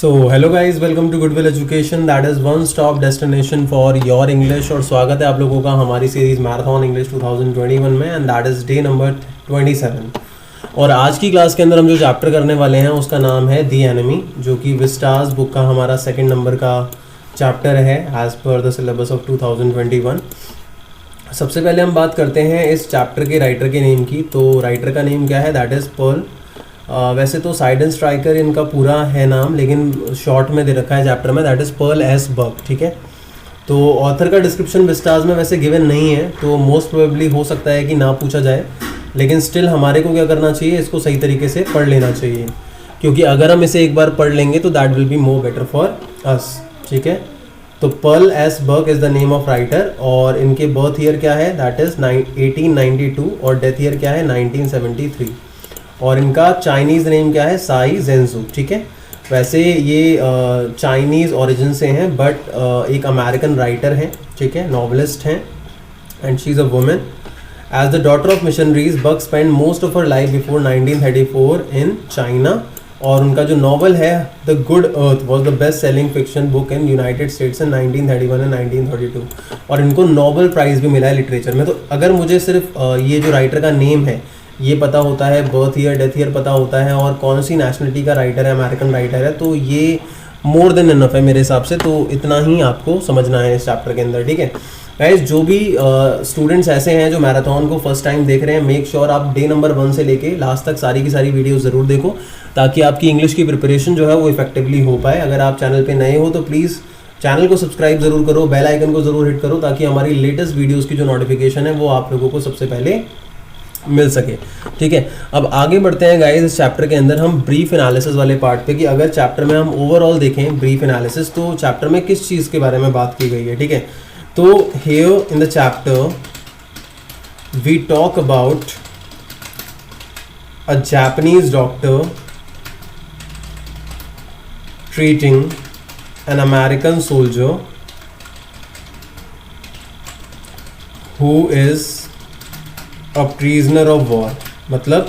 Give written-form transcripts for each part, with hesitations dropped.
So hello guys, welcome to Goodwill Education, that is one stop destination for your English. और स्वागत है आप लोगों का हमारी सीरीज़ मैराथन इंग्लिश 2021 में, and that is day number 27। और आज की क्लास के अंदर हम जो चैप्टर करने वाले हैं उसका नाम है दी एनिमी, जो कि विस्टास बुक का हमारा सेकेंड नंबर का चैप्टर है as per the syllabus of 2021। सबसे पहले हम बात करते हैं इस चैप्टर के राइटर के नेम की। तो राइटर का नेम क्या है? That is Pearl. वैसे तो साइडन स्ट्राइकर इनका पूरा है नाम, लेकिन शॉर्ट में दे रखा है चैप्टर में, दैट इज़ पर्ल एस बर्ग। ठीक है, तो ऑथर का डिस्क्रिप्शन विस्टास में वैसे गिवन नहीं है, तो मोस्ट प्रोबेबली हो सकता है कि ना पूछा जाए, लेकिन स्टिल हमारे को क्या करना चाहिए, इसको सही तरीके से पढ़ लेना चाहिए, क्योंकि अगर हम इसे एक बार पढ़ लेंगे तो that will be more better for us. ठीक है, तो Pearl S Buck is the name of writer, और इनके बर्थ ईयर क्या है? दैट इज़ 1892, और डेथ ईयर क्या है? 1973। और इनका चाइनीज़ नेम क्या है? साई जेंजू। ठीक है, वैसे ये चाइनीज़ ओरिजिन से हैं, बट एक अमेरिकन राइटर हैं, ठीक है, नॉवलिस्ट हैं, and she is a women. As the daughter of missionaries, Buck spend most of her life before 1934 in China. और उनका जो नॉवल है the good earth was the best selling fiction book in United States in 1931 and 1932, और इनको Nobel prize भी मिला है literature में। तो अगर मुझे सिर्फ ये जो राइटर का नेम है ये पता होता है, बर्थ ईयर डेथ ईयर पता होता है, और कौन सी नेशनलिटी का राइटर है, अमेरिकन राइटर है, तो ये मोर देन इनफ है मेरे हिसाब से। तो इतना ही आपको समझना है इस चैप्टर के अंदर। ठीक है गाइस, जो भी स्टूडेंट्स ऐसे हैं जो मैराथन को फर्स्ट टाइम देख रहे हैं, मेक श्योर आप डे नंबर 1 से लेके लास्ट तक सारी की सारी वीडियो ज़रूर देखो, ताकि आपकी इंग्लिश की प्रिपरेशन जो है वो इफेक्टिवली हो पाए। अगर आप चैनल पे नए हो तो प्लीज़ चैनल को सब्सक्राइब ज़रूर करो, बेल आइकन को ज़रूर हिट करो, ताकि हमारी लेटेस्ट वीडियोज़ की जो नोटिफिकेशन है वो आप लोगों को सबसे पहले मिल सके। ठीक है, अब आगे बढ़ते हैं गाइस इस चैप्टर के अंदर हम ब्रीफ एनालिसिस वाले पार्ट पे, कि अगर चैप्टर में हम ओवरऑल देखें ब्रीफ एनालिसिस, तो चैप्टर में किस चीज़ के बारे में बात की गई है। ठीक है, तो here in the chapter we talk about a Japanese doctor treating an American soldier who is a prisoner of war. मतलब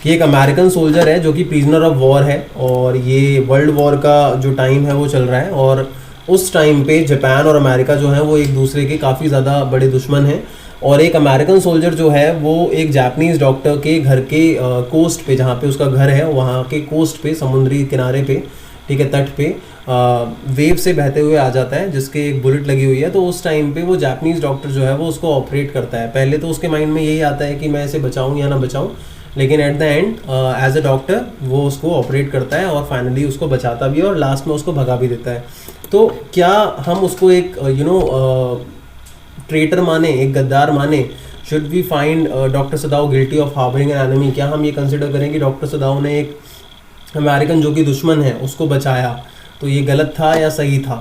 कि एक अमेरिकन सोल्जर है जो कि प्रिजनर ऑफ वॉर है, और ये वर्ल्ड वॉर का जो टाइम है वो चल रहा है, और उस टाइम पे जापान और अमेरिका जो है वो एक दूसरे के काफ़ी ज़्यादा बड़े दुश्मन हैं। और एक अमेरिकन सोल्जर जो है वो एक जापानीज़ डॉक्टर के घर के कोस्ट पे, जहाँ पे उसका घर है वहाँ के कोस्ट पे, समुद्री किनारे पे, ठीक है, तट पे वेव से बहते हुए आ जाता है, जिसके एक बुलेट लगी हुई है। तो उस टाइम पे वो जापानीज़ डॉक्टर जो है वो उसको ऑपरेट करता है। पहले तो उसके माइंड में यही आता है कि मैं इसे बचाऊं या ना बचाऊं, लेकिन at the end as a doctor वो उसको ऑपरेट करता है, और फाइनली उसको बचाता भी है, और लास्ट में उसको भगा भी देता है। तो क्या हम उसको एक ट्रेटर माने, एक गद्दार माने? Should we find doctor Sadao guilty of harbouring an enemy? क्या हम ये कंसिडर करें कि डॉक्टर सदाओ ने एक अमेरिकन जो कि दुश्मन है उसको बचाया, तो ये गलत था या सही था?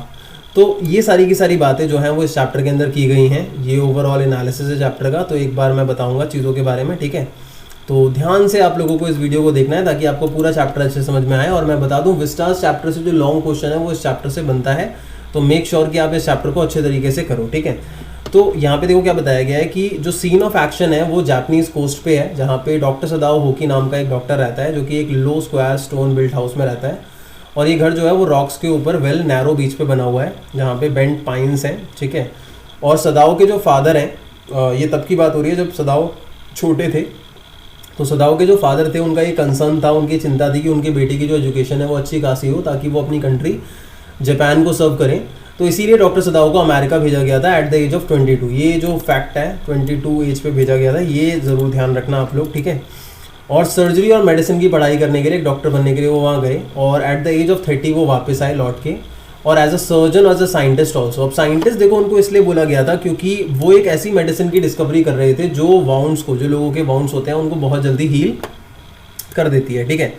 तो ये सारी की सारी बातें जो हैं वो इस चैप्टर के अंदर की गई हैं। ये ओवरऑल एनालिसिस है चैप्टर का, तो एक बार मैं बताऊंगा चीज़ों के बारे में। ठीक है, तो ध्यान से आप लोगों को इस वीडियो को देखना है, ताकि आपको पूरा चैप्टर अच्छे से समझ में आए। और मैं बता दूं, विस्टास चैप्टर से जो लॉन्ग क्वेश्चन है वो इस चैप्टर से बनता है, तो मेक श्योर कि आप इस चैप्टर को अच्छे तरीके से करो। ठीक है, तो यहाँ पे देखो क्या बताया गया है कि जो सीन ऑफ एक्शन है वो जापानीज कोस्ट पे है, जहाँ पे डॉक्टर सदाओ होकी नाम का एक डॉक्टर रहता है, जो कि एक लो स्क्वायर स्टोन बिल्ट हाउस में रहता है। और ये घर जो है वो रॉक्स के ऊपर वेल नैरो बीच पे बना हुआ है, जहाँ पे बेंट पाइन्स हैं। ठीक है, और सदाओ के जो फादर हैं, ये तब की बात हो रही है जब सदाओ छोटे थे, तो सदाओ के जो फादर थे उनका ये कंसर्न था, उनकी चिंता थी कि उनके बेटे की जो एजुकेशन है वो अच्छी खासी हो, ताकि वो अपनी कंट्री जापान को सर्व करें। तो इसीलिए डॉक्टर सदाओ को अमेरिका भेजा गया था एट द एज ऑफ 22। ये जो फैक्ट है 22 एज पे भेजा गया था, ये ज़रूर ध्यान रखना आप लोग। ठीक है, और सर्जरी और मेडिसिन की पढ़ाई करने के लिए, एक डॉक्टर बनने के लिए वो वहाँ गए, और एट द एज ऑफ 30 वो वापस आए लौट के, और as a surgeon, as a scientist also. अब साइंटिस्ट देखो उनको इसलिए बोला गया था क्योंकि वो एक ऐसी मेडिसिन की डिस्कवरी कर रहे थे जो वाउंड्स को, जो लोगों के वाउंड्स होते हैं उनको बहुत जल्दी हील कर देती है। ठीक है,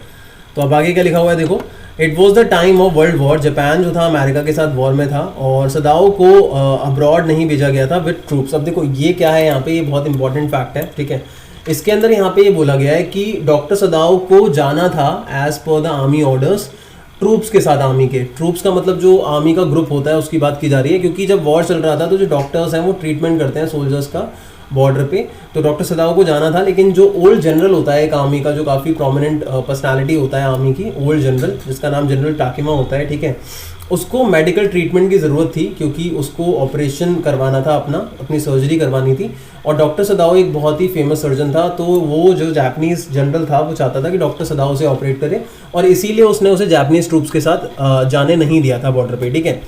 तो अब आगे क्या लिखा हुआ है देखो, it was the time of world war. Japan जो था अमेरिका के साथ वॉर में था, और सदाओ को अब्रॉड नहीं भेजा गया था विद ट्रूप्स। अब देखो ये क्या है यहाँ पे, ये बहुत इंपॉर्टेंट फैक्ट है। ठीक है, इसके अंदर यहाँ पे ये बोला गया है कि डॉक्टर सदाओ को जाना था as per the army orders, troops के साथ। आर्मी के ट्रूप्स का मतलब जो आर्मी का ग्रुप होता है उसकी बात की जा रही है, क्योंकि जब वॉर चल रहा था तो जो डॉक्टर्स हैं वो ट्रीटमेंट करते हैं सोल्जर्स का, बॉर्डर पे, तो डॉक्टर सदाओ को जाना था। लेकिन जो ओल्ड जनरल होता है एक आर्मी का, जो काफ़ी प्रोमिनेंट पर्सनालिटी होता है आर्मी की, ओल्ड जनरल जिसका नाम जनरल टाकिमा होता है, ठीक है, उसको मेडिकल ट्रीटमेंट की ज़रूरत थी क्योंकि उसको ऑपरेशन करवाना था, अपनी सर्जरी करवानी थी। और डॉक्टर सदाओ एक बहुत ही फेमस सर्जन था, तो वो जो जापानीज़ जनरल था वो चाहता था कि डॉक्टर सदाओ से ऑपरेट करे, और इसीलिए उसने उसे जापानीज़ ट्रूप्स के साथ जाने नहीं दिया था बॉर्डर पे, ठीक है।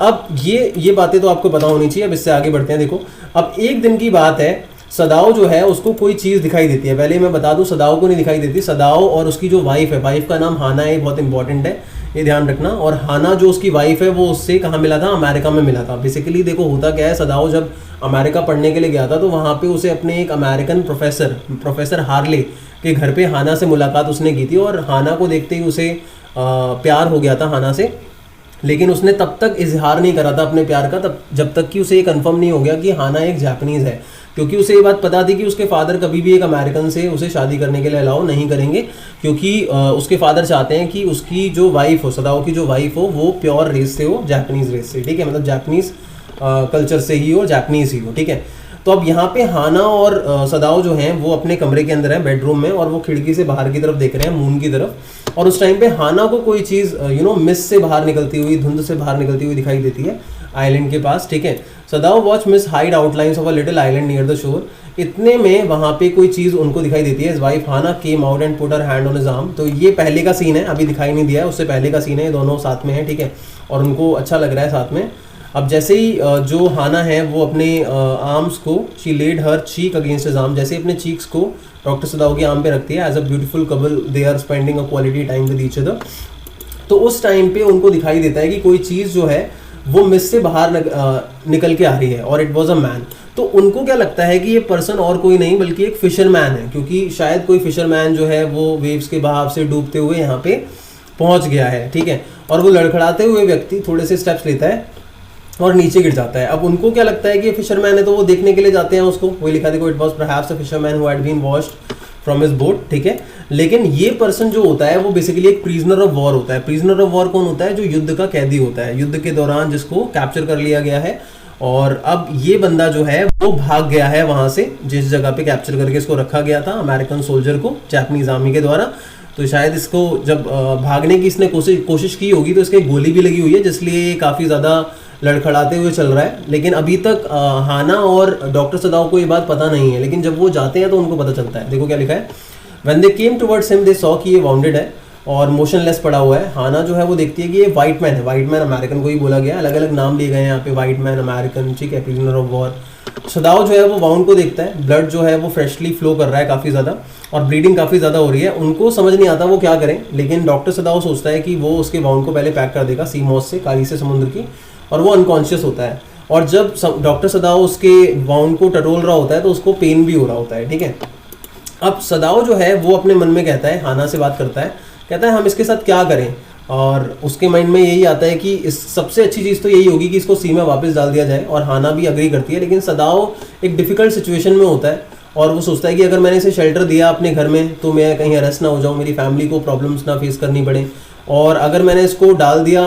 अब ये बातें तो आपको पता होनी चाहिए। अब इससे आगे बढ़ते हैं। देखो, अब एक दिन की बात है, सदाओ जो है उसको कोई चीज़ दिखाई देती है। पहले मैं बता दूं, सदाओ को नहीं दिखाई देती। सदाओ और उसकी जो वाइफ है, वाइफ का नाम हाना है, बहुत इंपॉर्टेंट है, ये ध्यान रखना। और हाना जो उसकी वाइफ है वो उससे कहाँ मिला था? अमेरिका में मिला था। बेसिकली देखो होता क्या है, सदाओ जब अमेरिका पढ़ने के लिए गया था तो वहाँ पे उसे अपने एक अमेरिकन प्रोफेसर हार्ले के घर पे हाना से मुलाकात उसने की थी, और हाना को देखते ही उसे प्यार हो गया था हाना से। लेकिन उसने तब तक इजहार नहीं करा था अपने प्यार का, तब जब तक कि उसे ये कंफर्म नहीं हो गया कि हाना एक जापानीज़ है, क्योंकि उसे ये बात पता थी कि उसके फादर कभी भी एक अमेरिकन से उसे शादी करने के लिए अलाउ नहीं करेंगे, क्योंकि उसके फादर चाहते हैं कि उसकी जो वाइफ हो, सदाओ की जो वाइफ हो, वो प्योर रेस से हो, जापानीज़ रेस से, ठीक है, मतलब जापानीज़ कल्चर से ही हो, जापानीज़ ही हो, ठीक है। तो अब यहाँ पे हाना और सदाओ जो हैं वो अपने कमरे के अंदर है, बेडरूम में, और वो खिड़की से बाहर की तरफ देख रहे हैं, मून की तरफ। और उस टाइम पे हाना को कोई चीज़ मिस्ट से बाहर निकलती हुई, धुंध से बाहर निकलती हुई दिखाई देती है आइलैंड के पास, ठीक है। Sadao watch miss hide outlines of a little island near the shore. इतने में वहाँ पे कोई चीज़ उनको दिखाई देती है। Wife Hana came out and put her hand on his arm. तो ये पहले का सीन है, अभी दिखाई नहीं दिया है, उससे पहले का सीन है, दोनों साथ में है, ठीक है, और उनको अच्छा लग रहा है साथ में। अब जैसे ही जो हाना है वो अपने आर्म्स को, she laid her cheek against his arm, जैसे अपने चीक्स को डॉक्टर सदाओ के आर्म पे रखती है, as a beautiful couple they are spending a quality time with each other. तो उस टाइम पे उनको दिखाई देता है कि कोई चीज़ जो है वो मिस से बाहर निकल के आ रही है, और इट वॉज अ मैन। तो उनको क्या लगता है कि ये पर्सन और कोई नहीं बल्कि एक फिशरमैन है, क्योंकि शायद कोई फिशरमैन जो है वो वेव्स के बहाव से डूबते हुए यहाँ पे पहुँच गया है, ठीक है। और वो लड़खड़ाते हुए व्यक्ति थोड़े से स्टेप्स लेता है और नीचे गिर जाता है। अब उनको क्या लगता है कि ये फिशरमैन है, तो वो देखने के लिए जाते हैं उसको। वही लिखा देखो, it was perhaps a fisherman who had been washed from his boat, ठीक है। लेकिन ये पर्सन जो होता है वो बेसिकली एक प्रिजनर ऑफ वॉर होता है। प्रिजनर ऑफ वॉर कौन होता है? जो युद्ध का कैदी होता है, युद्ध के दौरान जिसको कैप्चर कर लिया गया है। और अब ये बंदा जो है वो भाग गया है वहां से, जिस जगह पे कैप्चर करके इसको रखा गया था अमेरिकन सोल्जर को, जापानीज आर्मी के द्वारा। तो शायद इसको जब भागने की इसने कोशिश की होगी तो इसके गोली भी लगी हुई है, जिसलिए ये काफ़ी ज़्यादा लड़खड़ाते हुए चल रहा है। लेकिन अभी तक हाना और डॉक्टर सदाओ को ये बात पता नहीं है, लेकिन जब वो जाते हैं तो उनको पता चलता है। देखो क्या लिखा है, when they came towards him they saw कि ये वाउंडेड है और मोशनलेस पड़ा हुआ है। हाना जो है वो देखती है कि ये वाइट मैन है। वाइट मैन अमेरिकन को ही बोला गया, अलग अलग नाम लिए गए हैं यहाँ पे, वाइट मैन, अमेरिकन, ठीक है, प्रिजनर ऑफ वॉर। सदाओ जो है वो वाउंड को देखता है, ब्लड जो है वो फ्रेशली फ्लो कर रहा है काफ़ी ज़्यादा, और ब्लीडिंग काफ़ी ज़्यादा हो रही है। उनको समझ नहीं आता वो क्या करें, लेकिन डॉक्टर सदाओ सोचता है कि वो उसके वाउंड को पहले पैक कर देगा सी मॉस से, काली से समुद्र की, और वो अनकॉन्शियस होता है। और जब डॉक्टर सदाओ उसके वाउंड को टटोल रहा होता है तो उसको पेन भी हो रहा होता है, ठीक है। अब सदाओ जो है वो अपने मन में कहता है, हाना से बात करता है, कहता है हम इसके साथ क्या करें। और उसके माइंड में यही आता है कि इस सबसे अच्छी चीज़ तो यही होगी कि इसको सी में वापस डाल दिया जाए, और हाना भी अग्री करती है। लेकिन सदाओ एक डिफ़िकल्ट सिचुएशन में होता है और वो सोचता है कि अगर मैंने इसे शेल्टर दिया अपने घर में तो मैं कहीं अरेस्ट ना हो जाऊँ, मेरी फैमिली को प्रॉब्लम्स ना फेस करनी पड़े, और अगर मैंने इसको डाल दिया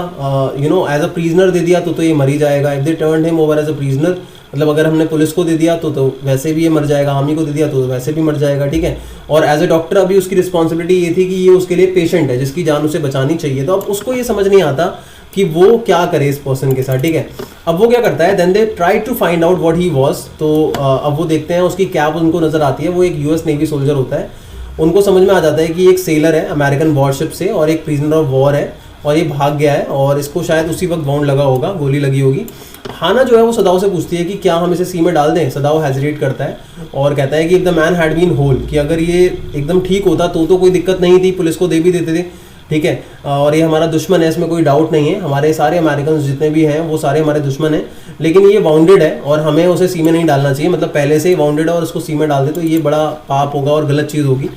एज अ प्रिजनर दे दिया तो ये मर ही जाएगा। If they turn him over as a prisoner, मतलब अगर हमने पुलिस को दे दिया तो वैसे भी ये मर जाएगा, आर्मी को दे दिया तो वैसे भी मर जाएगा, ठीक है। और एज ए डॉक्टर अभी उसकी रिस्पॉन्सिबिलिटी ये थी कि ये उसके लिए पेशेंट है जिसकी जान उसे बचानी चाहिए। तो अब उसको ये समझ नहीं आता कि वो क्या करे इस पर्सन के साथ, ठीक है। अब वो क्या करता है, then they try to find out what he was. तो अब वो देखते हैं, उसकी कैप उनको नजर आती है, वो एक यूएस नेवी सोल्जर होता है। उनको समझ में आ जाता है कि एक सेलर है अमेरिकन वॉरशिप से और एक प्रिजनर ऑफ वॉर है, और ये भाग गया है और इसको शायद उसी वक्त वाउंड लगा होगा, गोली लगी होगी। हाना जो है वो सदाओ से पूछती है कि क्या हम इसे सी में डाल दें। सदाओ हेजिटेट करता है और कहता है कि if the man had been whole, कि अगर ये एकदम ठीक होता तो कोई दिक्कत नहीं थी, पुलिस को दे भी देते थे, ठीक है, और ये हमारा दुश्मन है, इसमें कोई डाउट नहीं है। हमारे सारे अमेरिकन जितने भी हैं वो सारे हमारे दुश्मन हैं, लेकिन ये वाउंडेड है और हमें उसे सी में नहीं डालना चाहिए। मतलब पहले से ही वाउंडेड है और उसको सी में डाल दे तो ये बड़ा पाप होगा और गलत चीज़ होगी,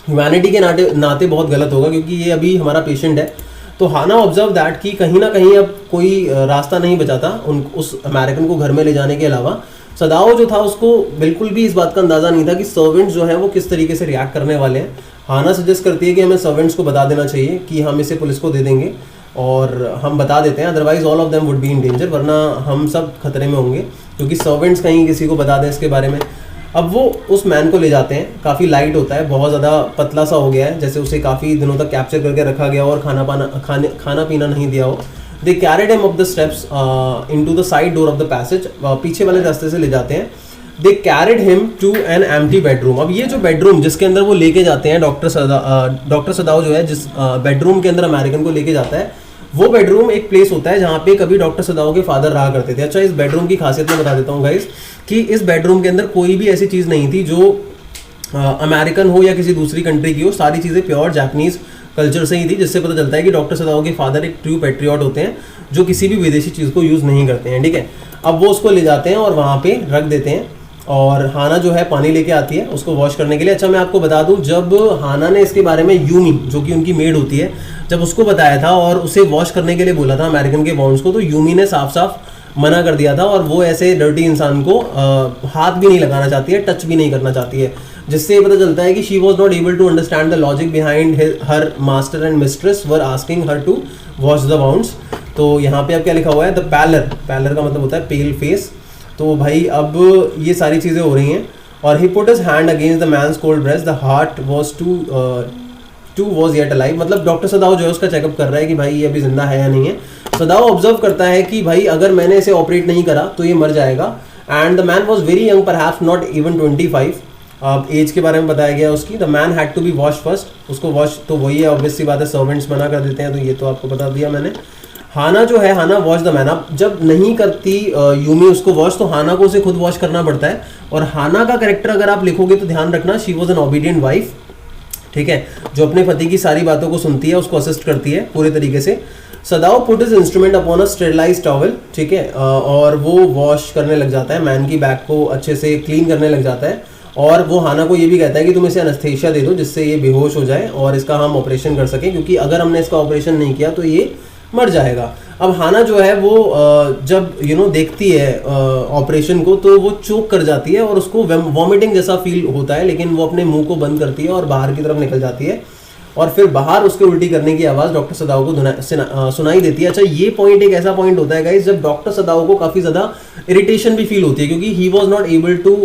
ह्यूमैनिटी के नाते बहुत गलत होगा, क्योंकि ये अभी हमारा पेशेंट है। तो हाना ऑब्जर्व दैट कि कहीं ना कहीं अब कोई रास्ता नहीं बचाता उस अमेरिकन को घर में ले जाने के अलावा। सदाओ जो था उसको बिल्कुल भी इस बात का अंदाज़ा नहीं था कि सर्वेंट्स जो हैं वो किस तरीके से रिएक्ट करने वाले हैं। हाना सजेस्ट करती है कि हमें सर्वेंट्स को बता देना चाहिए कि हम इसे पुलिस को दे देंगे, और हम बता देते हैं, otherwise all of them would be in danger, वरना हम सब खतरे में होंगे क्योंकि सर्वेंट्स कहीं किसी को बता दें इसके बारे में। अब वो उस मैन को ले जाते हैं, काफ़ी लाइट होता है, बहुत ज़्यादा पतला सा हो गया है, जैसे उसे काफ़ी दिनों तक कैप्चर करके रखा गया और खाना पीना नहीं दिया हो। They carried him up the steps into the side door of the passage, पीछे वाले रास्ते से ले जाते हैं। They carried him to an empty bedroom. अब ये जो बेडरूम जिसके अंदर वो लेके जाते हैं, डॉक्टर सदाव जो है जिस बेडरूम के अंदर अमेरिकन को लेके जाता है, वो बेडरूम एक प्लेस होता है जहाँ पे कभी डॉक्टर सदाव के फादर रहा करते थे। अच्छा, इस बेडरूम की खासियत मैं बता देता हूँ गाइस कि इस बेडरूम के अंदर कोई भी ऐसी चीज़ नहीं थी जो अमेरिकन हो या किसी दूसरी कंट्री की हो, सारी चीज़ें प्योर जापानीज कल्चर से ही थी, जिससे पता चलता है कि डॉक्टर सदाव के फादर एक ट्रू पैट्रियट होते हैं जो किसी भी विदेशी चीज़ को यूज़ नहीं करते हैं। ठीक है, अब वो उसको ले जाते हैं और वहाँ पे रख देते हैं और हाना जो है पानी लेके आती है उसको वॉश करने के लिए। अच्छा, मैं आपको बता दूं, जब हाना ने इसके बारे में यूमी जो कि उनकी मेड होती है, जब उसको बताया था और उसे वॉश करने के लिए बोला था अमेरिकन के बाउंड्स को, तो यूमी ने साफ साफ मना कर दिया था और वो ऐसे डर्टी इंसान को हाथ भी नहीं लगाना चाहती है, टच भी नहीं करना चाहती है, जिससे पता चलता है कि she was not able to understand the logic behind her master and mistress were asking her to wash the wounds. तो यहाँ पे अब क्या लिखा हुआ है, द पैलर, पैलर का मतलब होता है पेल फेस। तो भाई अब ये सारी चीज़ें हो रही हैं और he put his hand against the man's cold breast, the heart was too was yet alive. मतलब डॉक्टर सदाव जो है उसका चेकअप कर रहा है कि भाई ये अभी जिंदा है या नहीं है। सदाव ऑब्जर्व करता है कि भाई अगर मैंने इसे ऑपरेट नहीं करा तो ये मर जाएगा। And the man was very young, perhaps not even 25। अब एज के बारे में बताया गया उसकी। The man had to be wash first, उसको वॉश तो वही है, ऑब्वियस सी बात है, सर्वेंट्स मना कर देते हैं, तो ये तो आपको बता दिया मैंने। हाना जो है, हाना वॉश द मैन। अब जब नहीं करती यूमी उसको वॉश, तो हाना को उसे खुद वॉश करना पड़ता है। और हाना का कैरेक्टर अगर आप लिखोगे तो ध्यान रखना, she was an obedient wife, ठीक है, जो अपने पति की सारी बातों को सुनती है, उसको असिस्ट करती है पूरे तरीके से। सदाव put his instrument upon a sterilised towel, ठीक है, और वो वॉश करने लग जाता है, मैन की बैक को अच्छे से क्लीन करने लग जाता है। और वो हाना को ये भी कहता है कि तुम इसे एनेस्थीसिया दे दो जिससे ये बेहोश हो जाए और इसका हम ऑपरेशन कर सकें, क्योंकि अगर हमने इसका ऑपरेशन नहीं किया तो ये मर जाएगा। अब हाना जो है वो जब देखती है ऑपरेशन को, तो वो चोक कर जाती है और उसको वॉमिटिंग जैसा फील होता है, लेकिन वो अपने मुंह को बंद करती है और बाहर की तरफ निकल जाती है और फिर बाहर उसके उल्टी करने की आवाज़ डॉक्टर सदाव को सुनाई देती है। अच्छा, ये पॉइंट एक ऐसा पॉइंट होता है गाइस जब डॉक्टर सदाव को काफ़ी ज़्यादा इरिटेशन भी फील होती है, क्योंकि he was not able to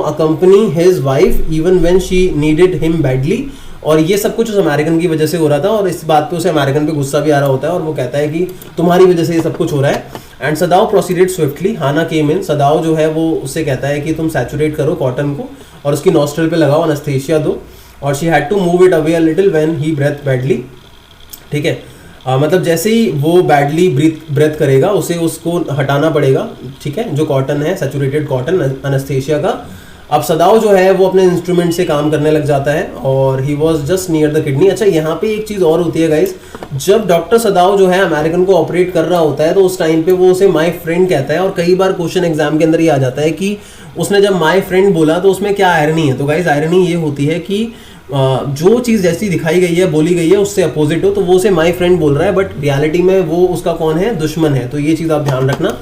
accompany his wife even when she needed him badly. और ये सब कुछ उस अमेरिकन की वजह से हो रहा था और इस बात पे उसे अमेरिकन पे गुस्सा भी आ रहा होता है और वो कहता है कि तुम्हारी वजह से ये सब कुछ हो रहा है। And Sadao proceeded swiftly, Hana came in. Sadao जो है वो उससे कहता है कि तुम सैचुरेट करो कॉटन को और उसकी नॉस्ट्रल पे लगाओ, एनेस्थीसिया दो, और she had to move it away a little when he breath badly, ठीक है, मतलब जैसे ही वो बैडली ब्रेथ करेगा उसे उसको हटाना पड़ेगा, ठीक है, जो कॉटन है, सैचुरेटेड कॉटन एनेस्थीसिया का। अब सदाव जो है वो अपने इंस्ट्रूमेंट से काम करने लग जाता है और he was just near the kidney. अच्छा, यहाँ पे एक चीज़ और होती है गाइस, जब डॉक्टर सदाव जो है अमेरिकन को ऑपरेट कर रहा होता है तो उस टाइम पे वो उसे माय फ्रेंड कहता है और कई बार क्वेश्चन एग्जाम के अंदर ये आ जाता है कि उसने जब माय फ्रेंड बोला तो उसमें क्या आयरनी है। तो गाइस आयरनी ये होती है कि जो चीज़ जैसी दिखाई गई है, बोली गई है, उससे अपोजिट हो तो वो उसे माय फ्रेंड बोल रहा है, बट रियलिटी में वो उसका कौन है, दुश्मन है। तो ये चीज़ आप ध्यान रखना।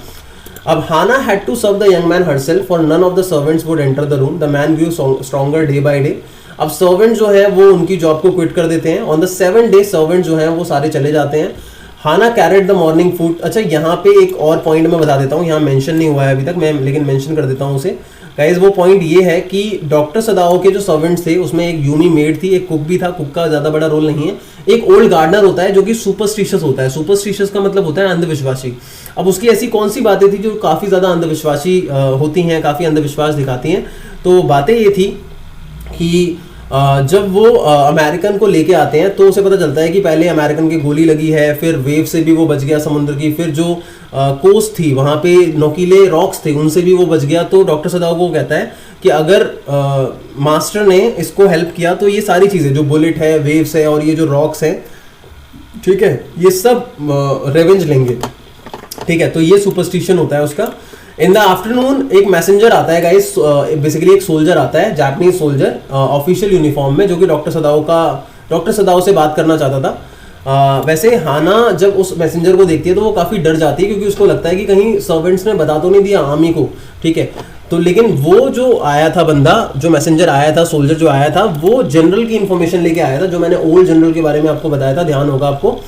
अब Hana had to serve the young man herself और none of the servants would enter the room. The man grew stronger day by day. अब सर्वेंट जो है वो उनकी जॉब को क्विट कर देते हैं। On the 7th day servant जो है वो सारे चले जाते हैं। हाना कैरेड द मॉर्निंग फूड। अच्छा, यहाँ पे एक और पॉइंट मैं बता देता हूँ, यहाँ मेंशन नहीं हुआ है अभी तक, मैं लेकिन मेंशन कर देता हूँ उसे। गाइस वो पॉइंट ये है कि डॉक्टर सदाव के जो सर्वेंट्स थे उसमें एक यूमी मेड थी, एक कुक भी था, कुक का ज़्यादा बड़ा रोल नहीं है, एक ओल्ड गार्डनर होता है जो कि सुपरस्टिशियस होता है। सुपरस्टिशियस का मतलब होता है अंधविश्वासी। अब उसकी ऐसी कौन सी बातें थी जो काफ़ी ज़्यादा अंधविश्वासी होती हैं, काफ़ी अंधविश्वास दिखाती हैं। तो बातें ये थी कि जब वो अमेरिकन को लेके आते हैं तो उसे पता चलता है कि पहले अमेरिकन की गोली लगी है, फिर वेव से भी वो बच गया समुद्र की, फिर जो कोस्ट थी वहाँ पे नोकीले रॉक्स थे उनसे भी वो बच गया। तो डॉक्टर सदाव को कहता है कि अगर मास्टर ने इसको हेल्प किया तो ये सारी चीज़ें जो बुलेट है, वेव्स है और ये जो रॉक्स हैं, ठीक है, ये सब रेवेंज लेंगे, ठीक है। तो ये सुपरस्टिशन होता है उसका। इन द आफ्टरनून एक मैसेंजर आता है गाइस, बेसिकली एक सोल्जर आता है, जापानीज सोल्जर ऑफिशियल यूनिफॉर्म में, जो कि डॉक्टर सदाव से बात करना चाहता था। वैसे हाना जब उस मैसेंजर को देखती है तो वो काफ़ी डर जाती है, क्योंकि उसको लगता है कि कहीं सर्वेंट्स ने बता तो नहीं दिया आर्मी को, ठीक है। तो लेकिन वो जो आया था बंदा, जो मैसेंजर आया था, सोल्जर जो आया था, वो जनरल की इन्फॉर्मेशन लेके आया था, जो मैंने ओल्ड जनरल के बारे में आपको बताया था, ध्यान होगा आपको।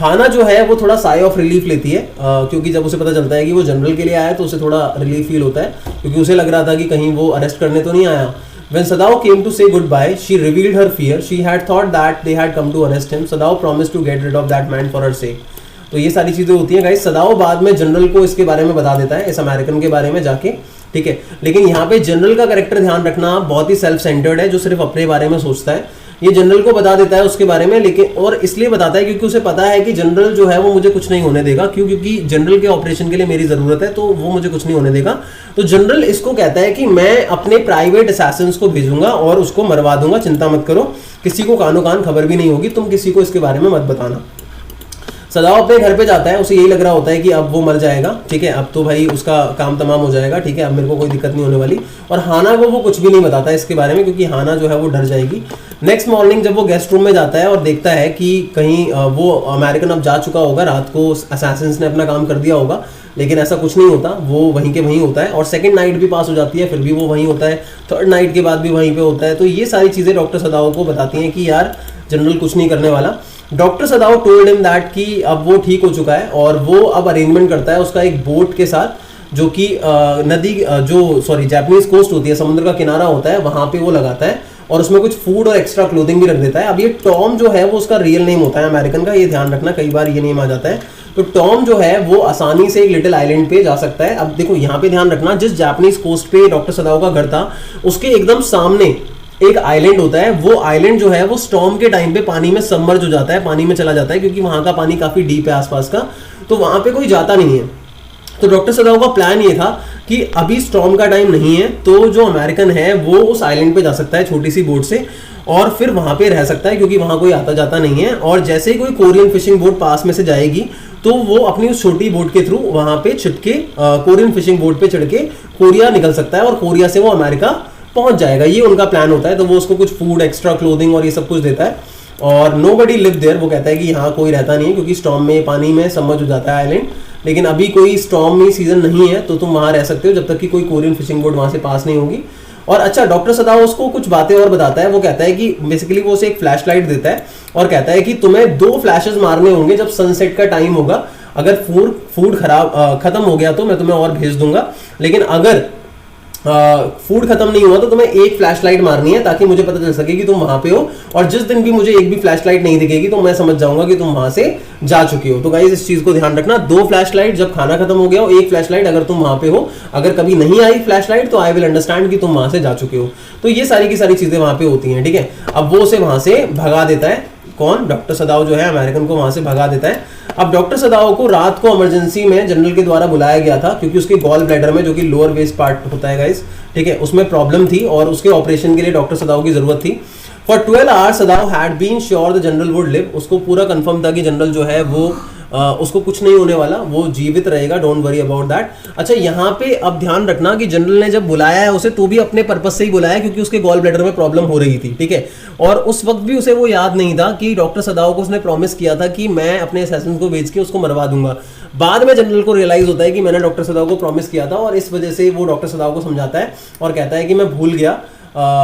हाना जो है वो थोड़ा साई ऑफ रिलीफ लेती है, क्योंकि जब उसे पता चलता है कि वो जनरल के लिए आया तो उसे थोड़ा रिलीफ फील होता है, क्योंकि उसे लग रहा था कि कहीं वो अरेस्ट करने तो नहीं आया। When Sadao came to say goodbye, she revealed her fear. She had thought that they had come to arrest him. Sadao promised to get rid of that man for her sake. तो ये सारी चीजें होती हैं guys. सदाओ बाद में general को इसके बारे में बता देता है, इस अमेरिकन के बारे में जाके, ठीक है। लेकिन यहाँ पे जनरल का कैरेक्टर ध्यान रखना बहुत ही सेल्फ सेंटर्ड है, जो सिर्फ अपने बारे में सोचता है। ये जनरल को बता देता है उसके बारे में, लेकिन और इसलिए बताता है क्योंकि उसे पता है कि जनरल जो है वो मुझे कुछ नहीं होने देगा। क्यों? क्योंकि जनरल के ऑपरेशन के लिए मेरी जरूरत है, तो वो मुझे कुछ नहीं होने देगा। तो जनरल इसको कहता है कि मैं अपने प्राइवेट असैसिन्स को भेजूंगा और उसको मरवा दूंगा, चिंता मत करो, किसी को कानो कान खबर भी नहीं होगी, तुम किसी को इसके बारे में मत बताना। सदाओ अपने घर पे जाता है, उसे यही लग रहा होता है कि अब वो मर जाएगा, ठीक है, अब तो भाई उसका काम तमाम हो जाएगा, ठीक है, अब मेरे को कोई दिक्कत नहीं होने वाली। और हाना को वो कुछ भी नहीं बताता इसके बारे में, क्योंकि हाना जो है वो डर जाएगी। नेक्स्ट मॉर्निंग जब वो गेस्ट रूम में जाता है और देखता है कि कहीं वो अमेरिकन अब जा चुका होगा, रात को असैसिन्स ने अपना काम कर दिया होगा, लेकिन ऐसा कुछ नहीं होता, वो वहीं के वहीं होता है। और सेकंड नाइट भी पास हो जाती है, फिर भी वो वहीं होता है, थर्ड नाइट के बाद भी वहीं पे होता है। तो ये सारी चीज़ें डॉक्टर सदाओ को बताती हैं कि यार जनरल कुछ नहीं करने वाला। Doctor Sadao told him that कि अब वो ठीक हो चुका है और वो अब अरेंजमेंट करता है उसका एक बोट के साथ, जो कि नदी जापानीज कोस्ट होती है, समुद्र का किनारा होता है, वहां पे वो लगाता है और उसमें कुछ फूड और एक्स्ट्रा क्लोथिंग भी रख देता है। अब ये टॉम जो है वो उसका रियल नेम होता है अमेरिकन का, ये ध्यान रखना, कई बार ये नेम आ जाता है। तो टॉम जो है वो आसानी से एक लिटिल आइलैंड पे जा सकता है। अब देखो यहाँ पे ध्यान रखना, जिस जापानीज कोस्ट पे डॉक्टर सदाओ का घर था उसके एकदम सामने एक आइलैंड होता है। वो आइलैंड जो है वो स्टॉर्म के टाइम पे पानी में सबमर्ज हो जाता है, पानी में चला जाता है, क्योंकि वहां का पानी काफी डीप है आसपास का, तो वहां पे कोई जाता नहीं है। तो डॉक्टर सदाओ का प्लान ये था कि अभी स्टॉर्म का टाइम नहीं है, तो जो अमेरिकन है वो उस आइलैंड पे जा सकता है छोटी सी बोट से और फिर वहां पे रह सकता है, क्योंकि वहां कोई आता जाता नहीं है। और जैसे ही कोई कोरियन फिशिंग बोट पास में से जाएगी तो वो अपनी उस छोटी बोट के थ्रू वहां पे छिटके कोरियन फिशिंग बोट पे चढ़ के कोरिया निकल सकता है और कोरिया से वो अमेरिका पहुंच जाएगा। ये उनका प्लान होता है। तो वो उसको कुछ फूड, एक्स्ट्रा क्लोथिंग और ये सब कुछ देता है। और नोबडी लिव देयर, वो कहता है कि यहाँ कोई रहता नहीं है, क्योंकि स्टॉर्म में पानी में सबमर्ज हो जाता है आइलैंड, लेकिन अभी कोई स्टॉर्म में सीजन नहीं है, तो तुम वहां रह सकते हो जब तक कि कोई कोरियन फिशिंग बोट वहां से पास नहीं होगी। और अच्छा, डॉक्टर सदाओ उसको कुछ बातें और बताता है। वो कहता है कि बेसिकली वो उसे एक फ्लैश लाइट देता है और कहता है कि तुम्हें 2 फ्लैशेस मारने होंगे जब सनसेट का टाइम होगा। अगर फूड खत्म हो गया तो मैं तुम्हें और भेज दूंगा, लेकिन अगर फूड खत्म नहीं हुआ तो तुम्हें एक फ्लैश लाइट मारनी है, ताकि मुझे पता चल सके कि तुम वहां पे हो। और जिस दिन भी मुझे एक भी फ्लैश लाइट नहीं दिखेगी तो मैं समझ जाऊंगा कि तुम वहां से जा चुके हो। तो गाइस इस चीज को ध्यान रखना, 2 फ्लैश लाइट जब खाना खत्म हो गया हो, 1 फ्लैश लाइट अगर तुम वहां पे हो। अगर कभी नहीं आई फ्लैश लाइट तो आई विल अंडरस्टैंड कि तुम वहां से जा चुके हो। तो ये सारी की सारी चीजें वहां पे होती हैं, ठीक है। अब वो उसे वहां से भगा देता है, कौन? डॉक्टर सदाओ जो है अमेरिकन को वहां से भगा देता है। अब डॉक्टर सदाओ को रात को इमरजेंसी में जनरल के द्वारा बुलाया गया था, क्योंकि उसके गॉल ब्लैडर में, जो कि लोअर वेस्ट पार्ट होता है गाइस, ठीक है, उसमें प्रॉब्लम थी और उसके ऑपरेशन के लिए डॉक्टर सदाओ की जरूरत थी। For 12 hours Sadao had been sure the general would live. उसको पूरा कंफर्म था कि जनरल जो है वो उसको कुछ नहीं होने वाला, वो जीवित रहेगा, डोंट वरी अबाउट दैट। अच्छा, यहाँ पे अब ध्यान रखना कि जनरल ने जब बुलाया है उसे, तो भी अपने पर्पस से ही बुलाया, क्योंकि उसके गॉल ब्लैडर में प्रॉब्लम हो रही थी, ठीक है। और उस वक्त भी उसे वो याद नहीं था कि डॉक्टर सदाओ को उसने प्रॉमिस किया था कि मैं अपने असैसिन को भेज के उसको मरवा दूंगा। बाद में जनरल को रियलाइज होता है कि मैंने डॉक्टर सदाओ को प्रॉमिस किया था, और इस वजह से वो डॉक्टर सदाओ को समझाता है और कहता है कि मैं भूल गया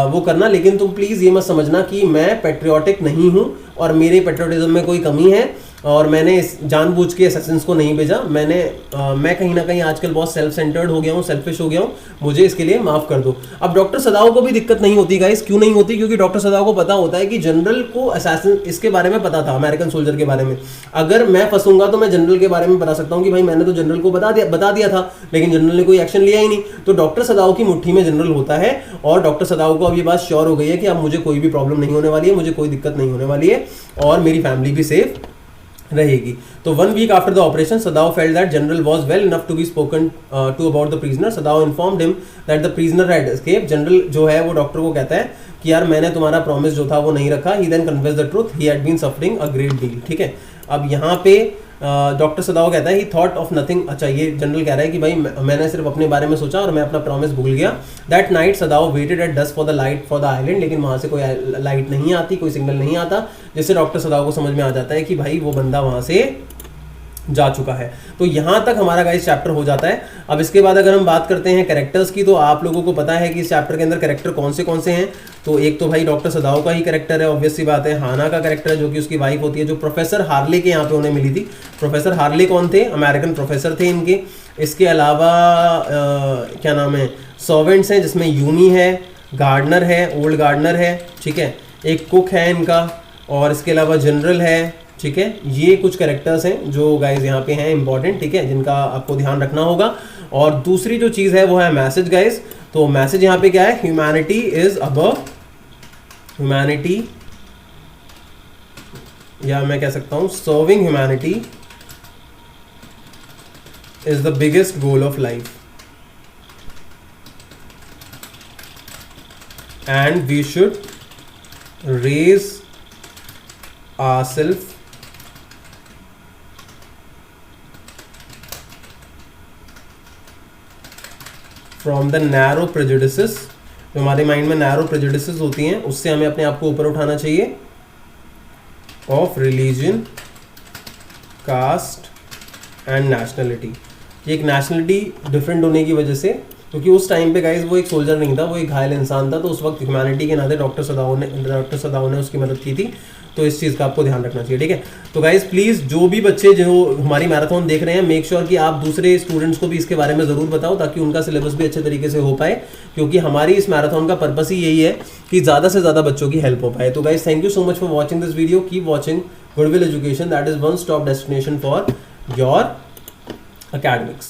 वो करना, लेकिन तुम प्लीज ये मत समझना कि मैं पेट्रियोटिक नहीं हूं और मेरे पेट्रियोटिज्म में कोई कमी है और मैंने जानबूझ के असैसिन्स को नहीं भेजा। मैं कहीं ना कहीं आजकल बहुत सेल्फ सेंटर्ड हो गया हूँ, सेल्फिश हो गया हूँ, मुझे इसके लिए माफ कर दो। अब डॉक्टर सदाओ को भी दिक्कत नहीं होती गाइस। क्यों नहीं होती? क्योंकि डॉक्टर सदाओ को पता होता है कि जनरल को असैसिन इसके बारे में पता था, अमेरिकन सोल्जर के बारे में। अगर मैं फंसूंगा तो मैं जनरल के बारे में बता सकता हूँ कि भाई मैंने तो जनरल को बता दिया था, लेकिन जनरल ने कोई एक्शन लिया ही नहीं। तो डॉक्टर सदाओ की मुट्ठी में जनरल होता है और डॉक्टर सदाओ को अब ये बात श्योर हो गई है कि अब मुझे कोई भी प्रॉब्लम नहीं होने वाली है, मुझे कोई दिक्कत नहीं होने वाली है और मेरी फैमिली भी सेफ रहेगी। तो 1 week after the operation, Sadao felt that general was well enough to be spoken to about the prisoner. Sadao informed him that the prisoner had escaped. General जो है वो डॉक्टर को कहता है कि यार मैंने तुम्हारा प्रॉमिस जो था वो नहीं रखा। He then confessed the truth. He had been suffering a great deal. ठीक है। अब यहाँ पे डॉक्टर सदाओ कहता है ही थॉट ऑफ नथिंग। अच्छा, ये जनरल कह रहा है कि भाई मैंने सिर्फ अपने बारे में सोचा और मैं अपना प्रॉमिस भूल गया। That night Sadao waited at dusk for the light for the island. लेकिन वहां से कोई लाइट नहीं आती, कोई सिग्नल नहीं आता, जिससे डॉक्टर सदाओ को समझ में आ जाता है कि भाई वो बंदा वहां से जा चुका है। तो यहाँ तक हमारा गाइस चैप्टर हो जाता है। अब इसके बाद अगर हम बात करते हैं कैरेक्टर्स की, तो आप लोगों को पता है कि इस चैप्टर के अंदर कैरेक्टर कौन से हैं। तो एक तो भाई डॉक्टर सदाओ का ही कैरेक्टर है, ऑब्वियस सी बात है। हाना का कैरेक्टर है जो कि उसकी वाइफ होती है, जो प्रोफेसर हार्ले के यहाँ पे उन्हें मिली थी। प्रोफेसर हार्ले कौन थे? अमेरिकन प्रोफेसर थे इनके। इसके अलावा क्या नाम है, सर्वेंट्स हैं जिसमें यूमी है, गार्डनर है, ओल्ड गार्डनर है, ठीक है, एक कुक है इनका, और इसके अलावा जनरल है, ठीक है। ये कुछ कैरेक्टर्स हैं जो गाइज यहाँ पे हैं इंपॉर्टेंट, ठीक है, जिनका आपको ध्यान रखना होगा। और दूसरी जो चीज़ है वो है मैसेज गाइज। तो मैसेज यहाँ पे क्या है? ह्यूमैनिटी इज अबव, ह्यूमैनिटी, या मैं कह सकता हूँ serving humanity is the biggest goal of life and we should raise ourselves from the narrow prejudices. जो हमारे माइंड में नैरो प्रेजुडिसेस होती हैं उससे हमें अपने आप को ऊपर उठाना चाहिए, of religion, caste and nationality. एक नेशनलिटी डिफरेंट होने की वजह से, क्योंकि उस टाइम पे गाइज वो एक सोल्जर नहीं था, वो एक घायल इंसान था, तो उस वक्त ह्यूमैनिटी के नाते डॉक्टर सदाओ ने उसकी मदद की थी। तो इस चीज़ का आपको ध्यान रखना चाहिए, ठीक है। तो गाइज प्लीज़ जो भी बच्चे जो हमारी मैराथन देख रहे हैं, मेक श्योर कि आप दूसरे स्टूडेंट्स को भी इसके बारे में ज़रूर बताओ, ताकि उनका सिलेबस भी अच्छे तरीके से हो पाए, क्योंकि हमारी इस मैराथन का पर्पस ही यही है कि ज़्यादा से ज़्यादा बच्चों की हेल्प हो पाए। तो guys thank you so much for watching this video. Keep watching goodwill Education, that is one stop destination for your academics।